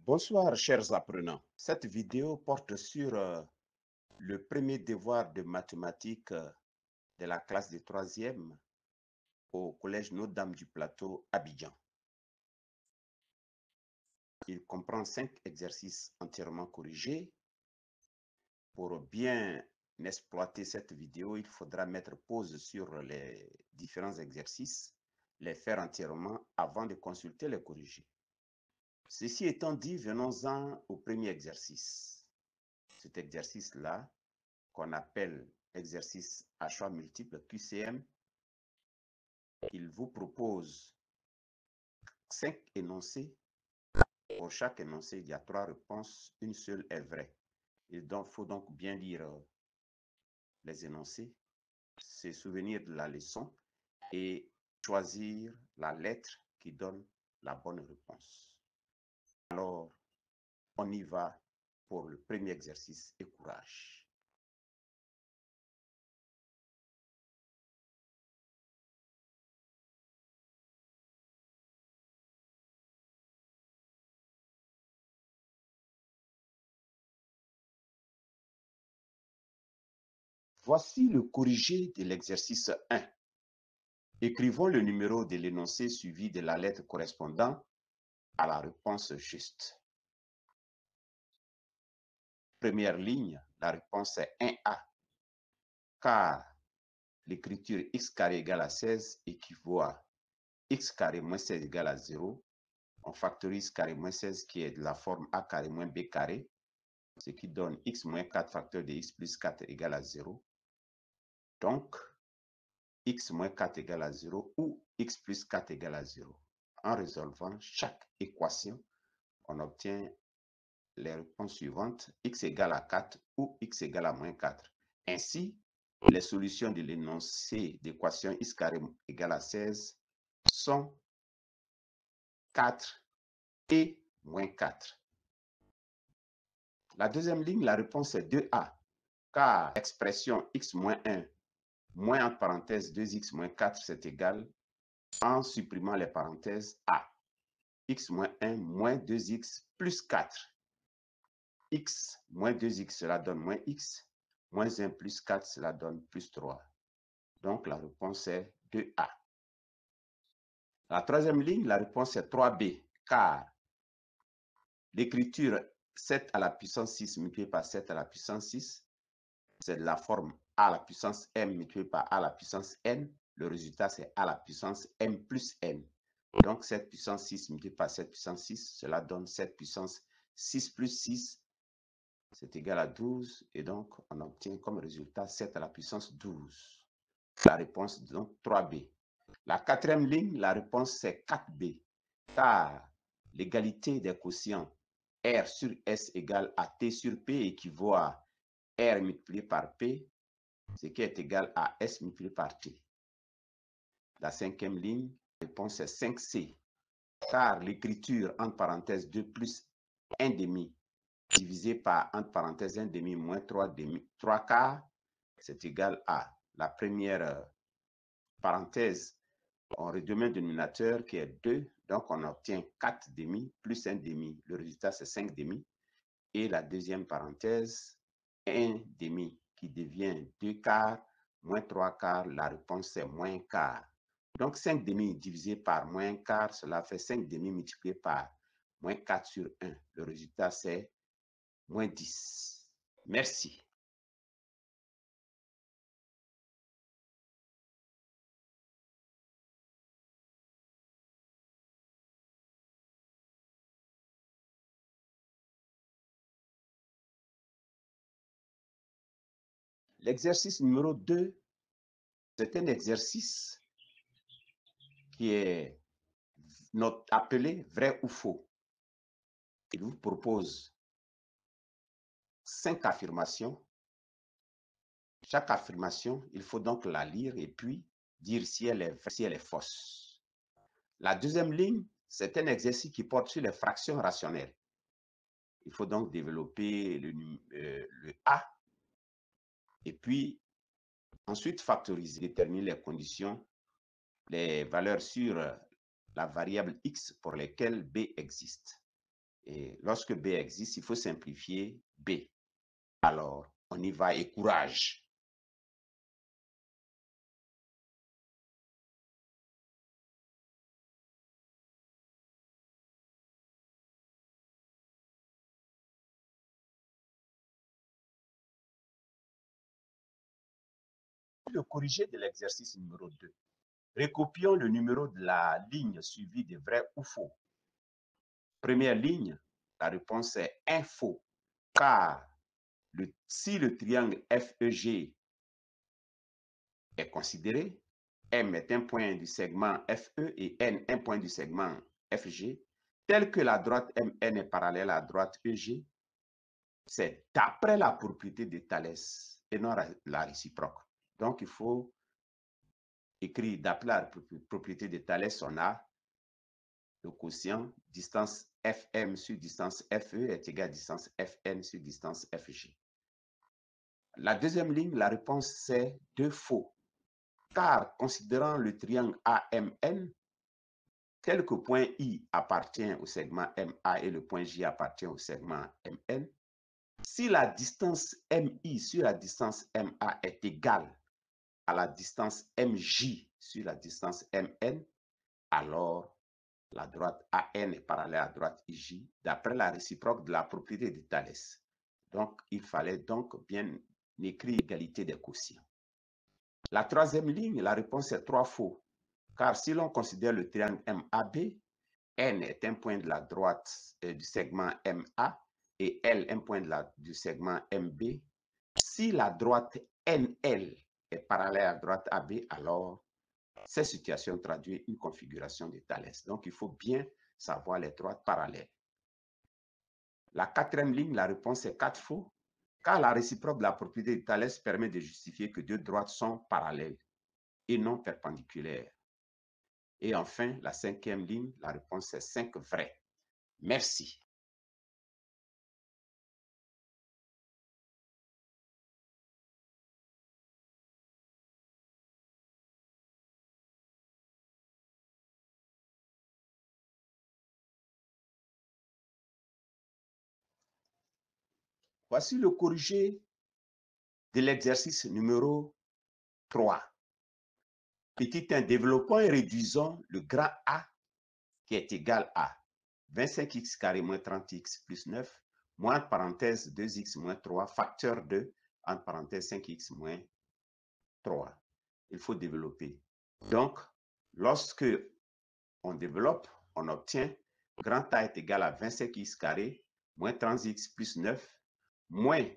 Bonsoir, chers apprenants. Cette vidéo porte sur le premier devoir de mathématiques de la classe de 3e au collège Notre-Dame du Plateau, Abidjan. Il comprend 5 exercices entièrement corrigés. Pour bien exploiter cette vidéo, il faudra mettre pause sur les différents exercices, les faire entièrement avant de consulter les corrigés. Ceci étant dit, venons-en au premier exercice. Cet exercice-là, qu'on appelle exercice à choix multiple QCM, il vous propose 5 énoncés. Pour chaque énoncé, il y a 3 réponses, une seule est vraie. Il faut donc bien lire les énoncés, se souvenir de la leçon et choisir la lettre qui donne la bonne réponse. Alors, on y va pour le premier exercice et courage. Voici le corrigé de l'exercice 1. Écrivons le numéro de l'énoncé suivi de la lettre correspondant à la réponse juste. Première ligne, la réponse est 1A, car l'écriture x carré égale à 16 équivaut à x carré moins 16 égale à 0. On factorise carré moins 16 qui est de la forme a carré moins b carré, ce qui donne x moins 4 facteur de x plus 4 égale à 0. Donc, x moins 4 égale à 0 ou x plus 4 égale à 0. En résolvant chaque équation, on obtient les réponses suivantes, x égale à 4 ou x égale à moins 4. Ainsi, les solutions de l'énoncé d'équation x carré égale à 16 sont 4 et moins 4. La deuxième ligne, la réponse est 2A, car l'expression x moins 1 moins entre parenthèses 2x moins 4, c'est égal, en supprimant les parenthèses, à x moins 1 moins 2x plus 4. X moins 2x, cela donne moins x, moins 1 plus 4, cela donne plus 3. Donc, la réponse est 2A. La troisième ligne, la réponse est 3B, car l'écriture 7 à la puissance 6 multiplié par 7 à la puissance 6, c'est de la forme a à la puissance m multiplié par a à la puissance n. Le résultat, c'est a à la puissance m plus n. Donc, 7 puissance 6 multiplié par 7 puissance 6, cela donne 7 puissance 6 plus 6, c'est égal à 12, et donc on obtient comme résultat 7 à la puissance 12. La réponse, donc 3B. La quatrième ligne, la réponse c'est 4B, car l'égalité des quotients R sur S égale à T sur P équivaut à R multiplié par P, ce qui est égal à S multiplié par T. La cinquième ligne, la réponse est 5C, car l'écriture entre parenthèses 2 plus 1 demi divisé par entre parenthèses 1 demi moins 3 quarts, c'est égal à la première parenthèse, on réduit le dénominateur qui est 2, donc on obtient 4 demi plus 1 demi, le résultat c'est 5 demi, et la deuxième parenthèse, 1 demi qui devient 2 quarts moins 3 quarts, la réponse c'est moins quart. Donc 5 demi divisé par moins quart, cela fait 5 demi multiplié par moins 4 sur 1, le résultat c'est moins 10. Merci. L'exercice numéro 2, c'est un exercice qui est appelé vrai ou faux. Il vous propose 5 affirmations. Chaque affirmation, il faut donc la lire et puis dire si elle est vraie, si elle est fausse. La deuxième ligne, c'est un exercice qui porte sur les fractions rationnelles. Il faut donc développer le A et puis ensuite factoriser, déterminer les conditions, les valeurs sur la variable x pour laquelle b existe. Et lorsque b existe, il faut simplifier b. Alors, on y va et courage. Le corrigé de l'exercice numéro 2. Recopions le numéro de la ligne suivie de vrai ou faux. Première ligne, la réponse est un faux, car si le triangle FEG est considéré, M est un point du segment FE et N un point du segment FG, tel que la droite MN est parallèle à la droite EG, c'est d'après la propriété de Thalès et non la réciproque. Donc, il faut écrire d'après la propriété de Thalès, on a le quotient distance FM sur distance FE est égal à distance FN sur distance FG. La deuxième ligne, la réponse c'est 2 faux. Car considérant le triangle AMN, tel que point I appartient au segment MA et le point J appartient au segment MN, si la distance MI sur la distance MA est égale à la distance MJ sur la distance MN, alors la droite AN est parallèle à la droite IJ d'après la réciproque de la propriété de Thalès. Donc, il fallait donc bien écrire égalité des quotients. La troisième ligne, la réponse est 3 faux. Car si l'on considère le triangle MAB, N est un point de la droite du segment MA et L un point du segment MB. Si la droite NL est parallèle à la droite AB, alors cette situation traduit une configuration de Thalès. Donc, il faut bien savoir les droites parallèles. La quatrième ligne, la réponse est 4 faux, car la réciproque de la propriété de Thalès permet de justifier que deux droites sont parallèles et non perpendiculaires. Et enfin, la cinquième ligne, la réponse est 5 vrai. Merci. Voici le corrigé de l'exercice numéro 3. Petit 1, développons et réduisons le grand A qui est égal à 25x carré moins 30x plus 9, moins parenthèse 2x moins 3, facteur de, entre parenthèses 5x moins 3. Il faut développer. Donc, lorsque on développe, on obtient grand A est égal à 25x carré moins 30x plus 9, moins,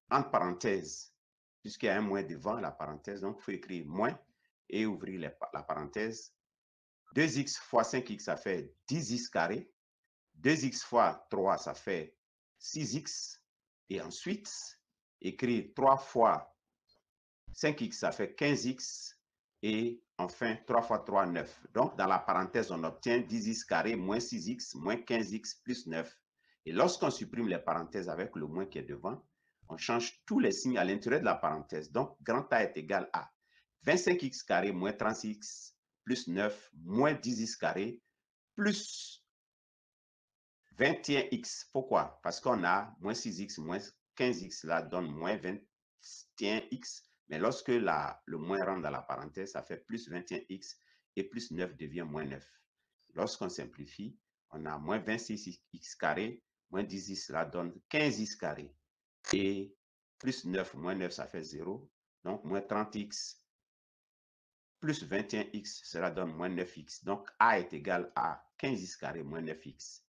entre parenthèses, puisqu'il y a un moins devant la parenthèse, donc il faut écrire moins et ouvrir la parenthèse. 2x fois 5x, ça fait 10x carré. 2x fois 3, ça fait 6x. Et ensuite, écrire 3 fois 5x, ça fait 15x. Et enfin, 3 fois 3, 9. Donc, dans la parenthèse, on obtient 10x carré moins 6x moins 15x plus 9. Et lorsqu'on supprime les parenthèses avec le moins qui est devant, on change tous les signes à l'intérieur de la parenthèse. Donc, grand A est égal à 25x carré moins 30x plus 9 moins 10x carré plus 21x. Pourquoi? Parce qu'on a moins 6x moins 15x, là donne moins 21x. Mais lorsque le moins rentre dans la parenthèse, ça fait plus 21x et plus 9 devient moins 9. Lorsqu'on simplifie, on a moins 26x carré, moins 10x, là donne 15x carré. Et plus 9, moins 9, ça fait 0. Donc, moins 30x plus 21x, cela donne moins 9x. Donc, A est égal à 15x carré moins 9x.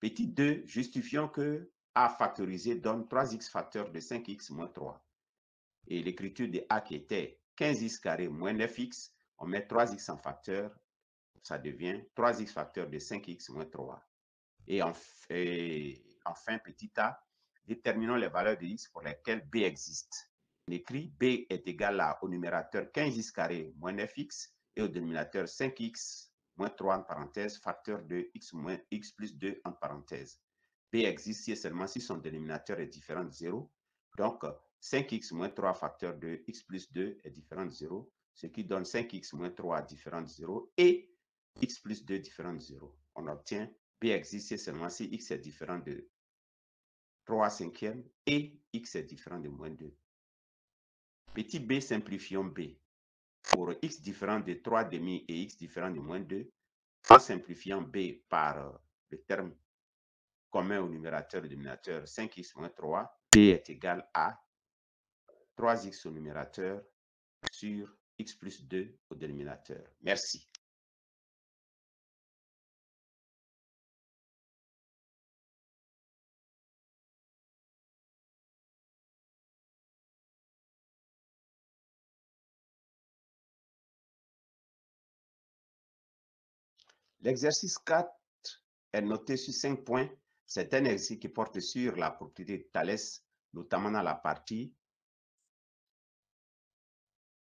Petit 2, justifions que A factorisé donne 3x facteur de 5x moins 3. Et l'écriture de A qui était 15x carré moins 9x, on met 3x en facteur, ça devient 3x facteur de 5x moins 3. Et enfin, petit a, déterminons les valeurs de x pour lesquelles b existe. On écrit b est égal au numérateur 15x carré moins 9x et au dénominateur 5x moins 3 en parenthèse, facteur de x moins x plus 2 en parenthèse. B existe si et seulement si son dénominateur est différent de 0. Donc, 5x moins 3 facteur de x plus 2 est différent de 0, ce qui donne 5x moins 3 différent de 0. Et x plus 2 différent de 0. On obtient b existe seulement si x est différent de 3 cinquièmes et x est différent de moins 2. Petit b, simplifions b. Pour x différent de 3 demi et x différent de moins 2, en simplifiant b par le terme commun au numérateur et dénominateur 5x moins 3, b est égal à 3x au numérateur sur x plus 2 au dénominateur. Merci. L'exercice 4 est noté sur 5 points. C'est un exercice qui porte sur la propriété de Thalès, notamment dans la partie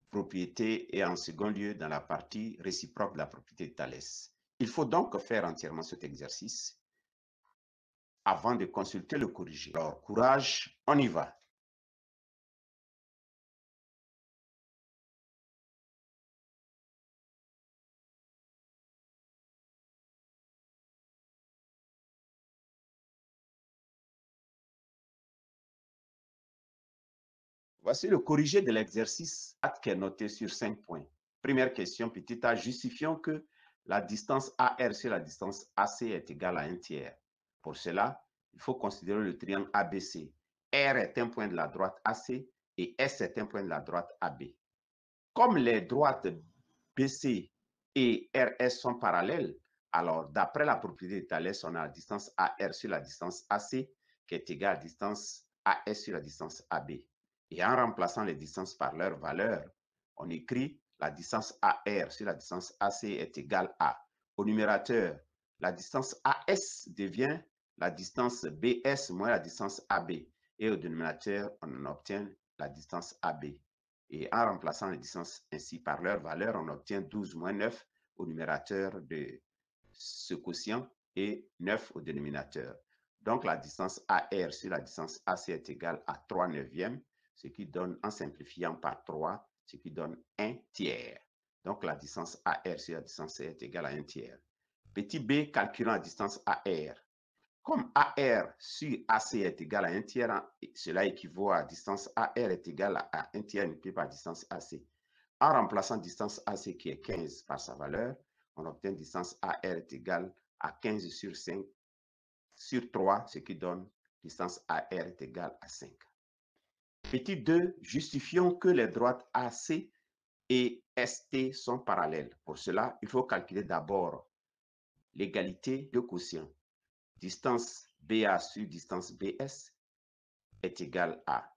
propriété et en second lieu dans la partie réciproque de la propriété de Thalès. Il faut donc faire entièrement cet exercice avant de consulter le corrigé. Alors, courage, on y va. Voici le corrigé de l'exercice 4 qui est noté sur 5 points. Première question, petit a, justifions que la distance AR sur la distance AC est égale à 1 tiers. Pour cela, il faut considérer le triangle ABC. R est un point de la droite AC et S est un point de la droite AB. Comme les droites BC et RS sont parallèles, alors d'après la propriété de Thalès, on a la distance AR sur la distance AC qui est égale à la distance AS sur la distance AB. Et en remplaçant les distances par leur valeur, on écrit la distance AR sur la distance AC est égale à, au numérateur, la distance AS devient la distance BS moins la distance AB. Et au dénominateur, on obtient la distance AB. Et en remplaçant les distances ainsi par leur valeur, on obtient 12 moins 9 au numérateur de ce quotient et 9 au dénominateur. Donc la distance AR sur la distance AC est égale à 3 neuvièmes, ce qui donne, en simplifiant par 3, ce qui donne 1 tiers. Donc la distance AR sur la distance C est égale à 1 tiers. Petit b, calculons la distance AR. Comme AR sur AC est égal à 1 tiers, cela équivaut à la distance AR est égale à 1 tiers multiplié par distance AC. En remplaçant distance AC qui est 15 par sa valeur, on obtient distance AR est égale à 15 sur 5 sur 3, ce qui donne distance AR est égale à 5. Petit 2, justifions que les droites AC et ST sont parallèles. Pour cela, il faut calculer d'abord l'égalité de quotient. Distance BA sur distance BS est égale à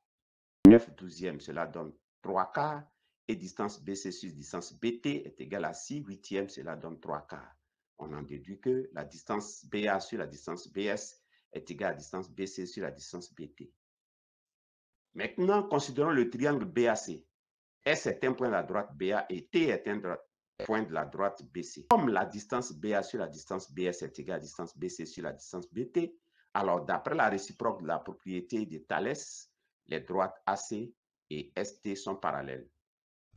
9 douzièmes, cela donne 3 quarts, et distance BC sur distance BT est égale à 6 huitièmes, cela donne 3 quarts. On en déduit que la distance BA sur la distance BS est égale à la distance BC sur la distance BT. Maintenant, considérons le triangle BAC. S est un point de la droite BA et T est un point de la droite BC. Comme la distance BA sur la distance BS est égale à la distance BC sur la distance BT, alors d'après la réciproque de la propriété de Thalès, les droites AC et ST sont parallèles.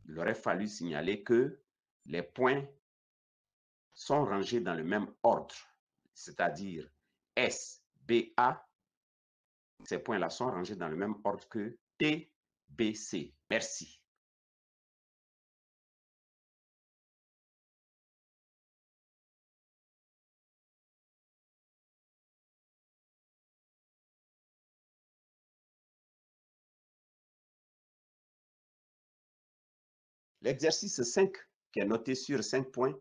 Il aurait fallu signaler que les points sont rangés dans le même ordre, c'est-à-dire S, BA, ces points-là sont rangés dans le même ordre que T, BC. Merci. L'exercice 5, qui est noté sur 5 points,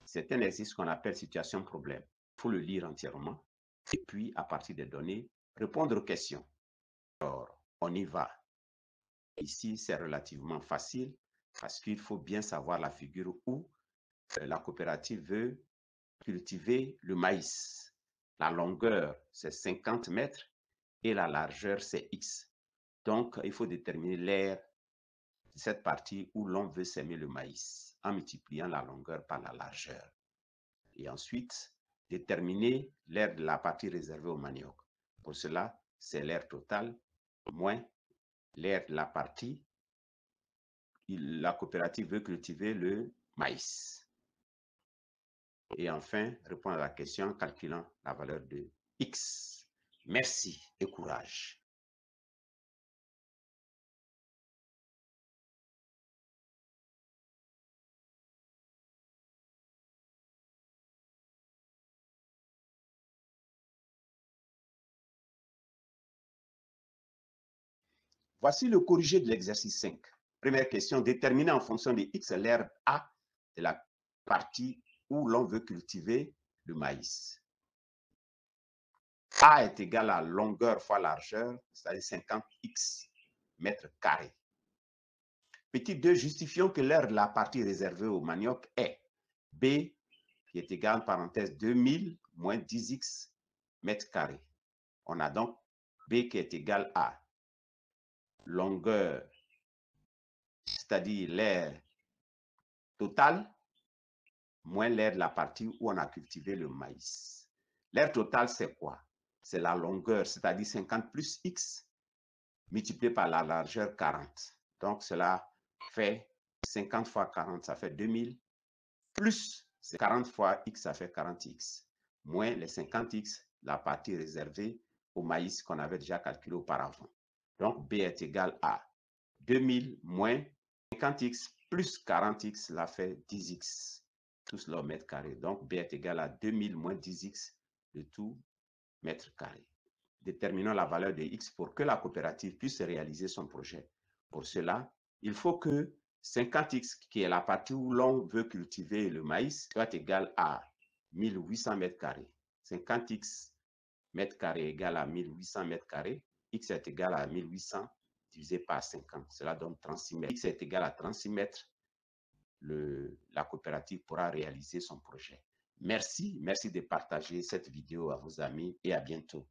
c'est un exercice qu'on appelle situation problème. Il faut le lire entièrement et puis, à partir des données, répondre aux questions. Alors, on y va. Ici, c'est relativement facile parce qu'il faut bien savoir la figure où la coopérative veut cultiver le maïs. La longueur, c'est 50 mètres et la largeur, c'est X. Donc, il faut déterminer l'aire de cette partie où l'on veut s'aimer le maïs en multipliant la longueur par la largeur. Et ensuite, déterminer l'aire de la partie réservée au manioc. Pour cela, c'est l'aire totale moins l'aire de la partie. La coopérative veut cultiver le maïs. Et enfin, répondre à la question en calculant la valeur de X. Merci et courage. Voici le corrigé de l'exercice 5. Première question, déterminer en fonction de X l'herbe A de la partie où l'on veut cultiver le maïs. A est égal à longueur fois largeur, c'est-à-dire 50x mètres carrés. Petit 2, justifions que l'aire de la partie réservée au manioc est B, qui est égal, parenthèse, 2000 moins 10x mètres carrés. On a donc B qui est égal à longueur, c'est-à-dire l'aire totale, moins l'aire de la partie où on a cultivé le maïs. L'aire totale, c'est quoi? C'est la longueur, c'est-à-dire 50 plus x multiplié par la largeur 40. Donc, cela fait 50 fois 40, ça fait 2000, plus 40 fois x, ça fait 40x, moins les 50x, la partie réservée au maïs qu'on avait déjà calculé auparavant. Donc, B est égal à 2000 moins 50x plus 40x, cela fait 10x, tout cela au mètre carré. Donc, B est égal à 2000 moins 10x de tout mètre carré. Déterminons la valeur de X pour que la coopérative puisse réaliser son projet. Pour cela, il faut que 50X, qui est la partie où l'on veut cultiver le maïs, soit égal à 1800 mètres carrés. 50X mètres carrés égale à 1800 mètres carrés. X est égal à 1800 divisé par 50. Cela donne 36 mètres. X est égal à 36 mètres. La coopérative pourra réaliser son projet. Merci de partager cette vidéo à vos amis et à bientôt.